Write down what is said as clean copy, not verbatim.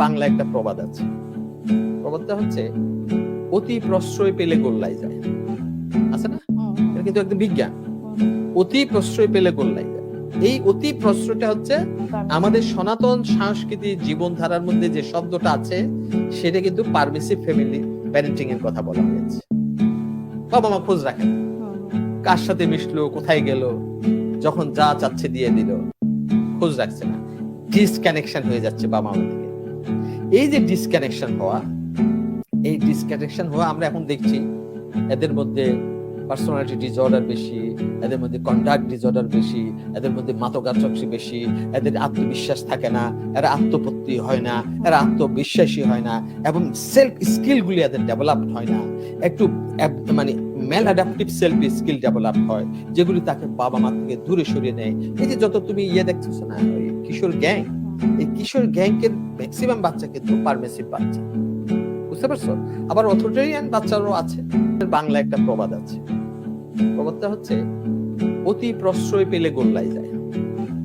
বাংলা একটা প্রবাদ আছে, প্রবাদটা হচ্ছে অতি প্রশ্রয় পেলে গোল্লাই যায়, আছে না? এটা কিন্তু একদম বিজ্ঞান। অতি প্রশ্রয় পেলে গোল্লাই যায়। এই অতি প্রশ্রয়টা হচ্ছে আমাদের সনাতন সংস্কৃতি জীবনধারার মধ্যে যে শব্দটা আছে সেটা কিন্তু পারমিসিভ ফ্যামিলি প্যারেন্টিং এর কথা বলা হয়েছে। বাবা মা খোঁজ রাখে না, কার সাথে মিশলো, কোথায় গেল, যখন যা চাচ্ছে দিয়ে দিল, খোঁজ রাখছে না, ডিসকানেকশন হয়ে যাচ্ছে বাবা মা থেকে। এই যে ডিসকানেকশন হওয়া, এই ডিসকানেকশন হওয়া আমরা এখন দেখছি এদের মধ্যে পার্সোনালিটি ডিসঅর্ডার বেশি, এদের মধ্যে কন্ডাক্ট ডিসঅর্ডার বেশি, এদের মধ্যে মাদকাসক্তি বেশি, এদের আত্মবিশ্বাস থাকে না, এরা আত্মপ্রত্যয়ী হয় না, এরা আত্মবিশ্বাসী হয় না, এবং সেলফ স্কিল গুলি এদের ডেভেলপ হয় না। একটু মানে maladaptive self skill develop হয়, যেগুলি তাকে বাবা মা থেকে দূরে সরিয়ে নেয়। এই যে যত তুমি দেখতেছো না, ওই কিশোর গ্যাং, এই কিশোর গ্যাংকের ম্যাক্সিমাম বাচ্চা কিন্তু পারমিসিভ বাচ্চা, বুঝতে পারছো? আবার অথরিটেরিয়ান বাচ্চারও আছে। বাংলা একটা প্রবাদ আছে, প্রবাদটা হচ্ছে অতি প্রশ্রয় পেলে গোল্লাই যায়।